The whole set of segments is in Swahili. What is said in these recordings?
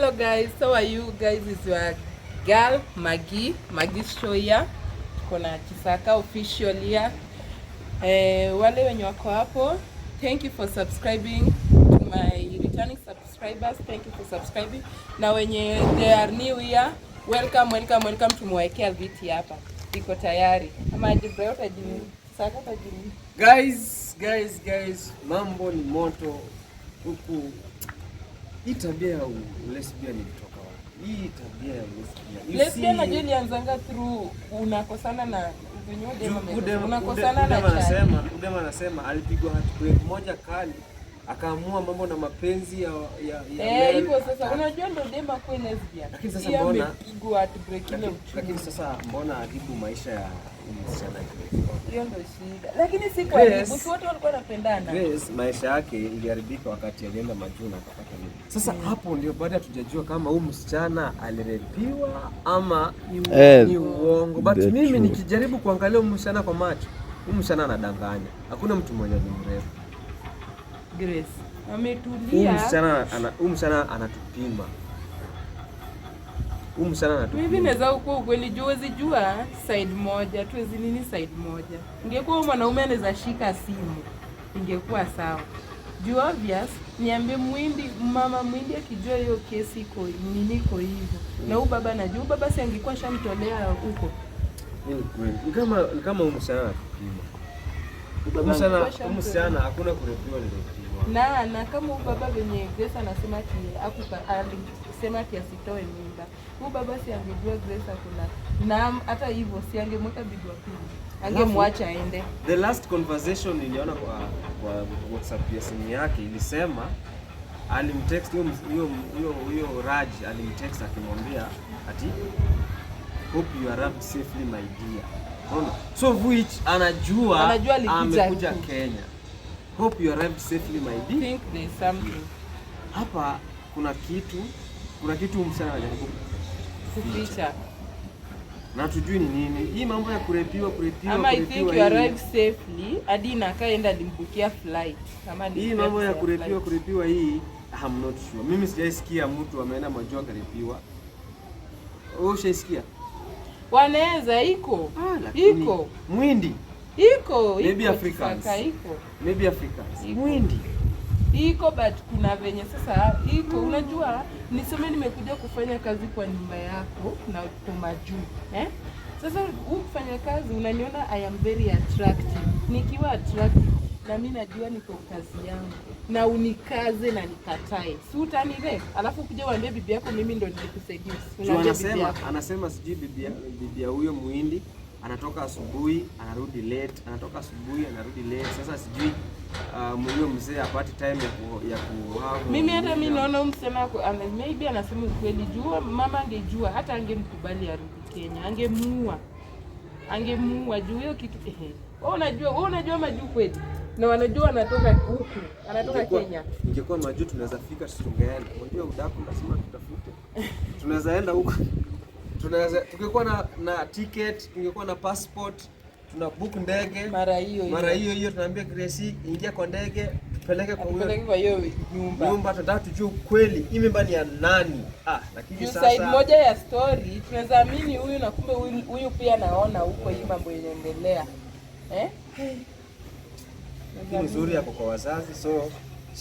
Hello guys, how are you guys? It's your girl Maggie Show here. Kuna Kisaka official here. Wale wenye wako hapo, thank you for subscribing. To my returning subscribers, thank you for subscribing. Na wenye they are new here, welcome. Tumewekea viti hapa. Iko tayari. Ama aje bro utajini. Saka utajini. Guys, mambo ni moto huku. Hii tabia ya lesbian ilitoka wapi? Hii tabia ya lesbian. Lesbian najua ilianzanga through unakosana na Udema anasema alipigwa heartbreak moja kali, akaamua mambo na mapenzi ya hivyo sasa unajua ndo Dema kwa lesbian. Lakini sasa mbona amepigwa heartbreak ile uchungu. Lakini sasa mbona adibu maisha ya msichana hiyo ndo shida. Lakini si kwa sababu wote walikuwa wanapendana. Grace maisha yake iliharibika wakati alienda Majuna akapata mimba. Sasa hapo ndio baada hatujajua kama huyu msichana alirepiwa ama ni uongo. But mimi nikijaribu kuangalia huyu msichana kwa macho, huyu msichana anadanganya. Hakuna mtu mwenye ni mrefu. Grace ametulia. Huyu msichana anatupima. Mimi naweza kuwa ukweli jua side moja, tuwezi nini side moja. Ingekuwa mwanaume anaweza shika simu, ingekuwa sawa. Juu obvious, niambie mama Mwindi akijua hiyo kesi iko iko hivyo. Na huyu baba najua baba si angekuwa shamtolea huko. Ni kama huyu msichana anatupima. Msichana hakuna kurepiwa ndio. Na kama huyu baba venye Grace anasema alisema ati asitoe mimba. Huyu baba si angejua Grace hakuna. Na hata hivyo si angemweka bibi wa pili. Angemwacha aende. The last conversation niliona kwa WhatsApp ya simu yake ilisema alimtext huyo Raj alimtext akimwambia ati hope you arrived safely my dear. So which anajua amekuja Kenya. Hope you arrived safely my dear. I think there's something. Hapa kuna kitu msana anajaribu kuficha. Na tujui ni nini. Hii mambo ya kurepiwa. Ama I think you arrived safely. Hadi na kaenda alimbukia flight. Kama hii mambo ya kurepiwa hii I'm not sure. Mimi sijaisikia mtu ameenda Majua karepiwa. Wewe ushaisikia? Wanaweza iko. Mwindi. Iko. Maybe Africans. Maybe Africans. Mwindi. Iko but kuna venye sasa iko unajua niseme nimekuja kufanya kazi kwa nyumba yako na kwa majuu. Sasa ukifanya kazi unaniona I am very attractive. Nikiwa attractive na mimi najua niko kazi yangu. Na unikaze na nikatae. Si utanire. Alafu kuja uambie bibi yako mimi ndo nilikusaidia. Anasema sijui bibi ya huyo Muhindi anatoka asubuhi anarudi late, Sasa sijui huyo mzee apati time ya kuhavu. Mimi hata mimi naona msema maybe anasema ukweli jua mama angejua hata angemkubali arudi Kenya. Angemuua juu hiyo kitu Wewe unajua majuu kweli. Na wanajua anatoka huku, anatoka Kenya. Ingekuwa majuu tunaweza fika tungeenda. Unajua udaku lazima tutafute. Tunaweza enda huko. Tungekuwa na ticket, tungekuwa na passport, tuna book ndege. Mara hiyo tunaambia Grace ingia kwa ndege, tupeleke kwa hiyo nyumba tunataka tujue kweli hii mimba ni ya nani. Lakini sasa side moja ya story tunaweza amini huyu na kumbe huyu pia naona huko hii mambo inaendelea. Ni nzuri hapo kwa wazazi, so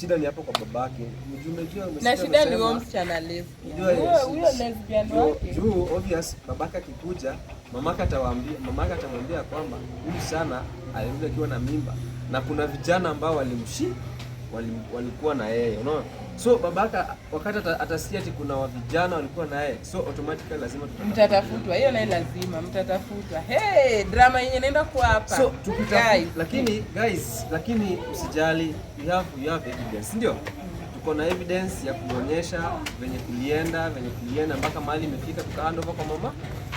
shida ni hapo kwa babake. Umejua na shida ni wao msichana lesbian. Huyo lesbian wake. Juu obvious babaka akikuja, mamaka atamwambia kwamba huyu sana alirudi akiwa na mimba na kuna vijana ambao walikuwa na yeye, unaona? So babaka wakati atasikia ati kuna vijana walikuwa na yeye, so automatically lazima mtatafutwa. Hiyo naye lazima mtatafutwa. Drama yenyewe inaenda kwa hapa. So lakini usijali, you have evidence, ndio? Tuko na evidence ya kuonyesha venye kulienda mpaka mahali imefika tukaandoa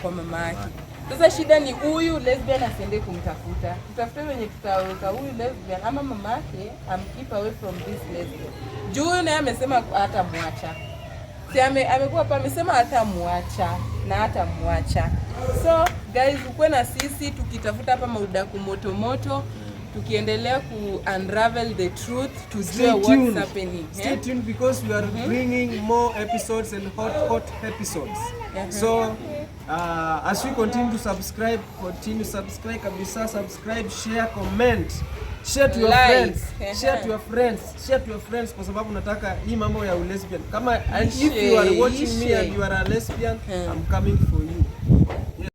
kwa mama yake. Sasa shida ni huyu lesbian asiende kumtafuta. Tutafute wenye tutaweka huyu lesbian ama mama yake keep away from this lesbian. Juu naye amesema hatamwacha. Si amekuwa hapa amesema hatamwacha na hatamwacha. So guys, ukwe na sisi tukitafuta hapa maudaku moto. tukiendelea ku unravel the truth, tujue what's happening. Stay tuned because we are bringing more episodes and hot episodes. So as we continue to subscribe kabisa, subscribe, share, comment, share to your friends, share to your friends kwa sababu nataka hii mambo ya lesbian. Kama if you are watching me and you are a lesbian, I'm coming for you.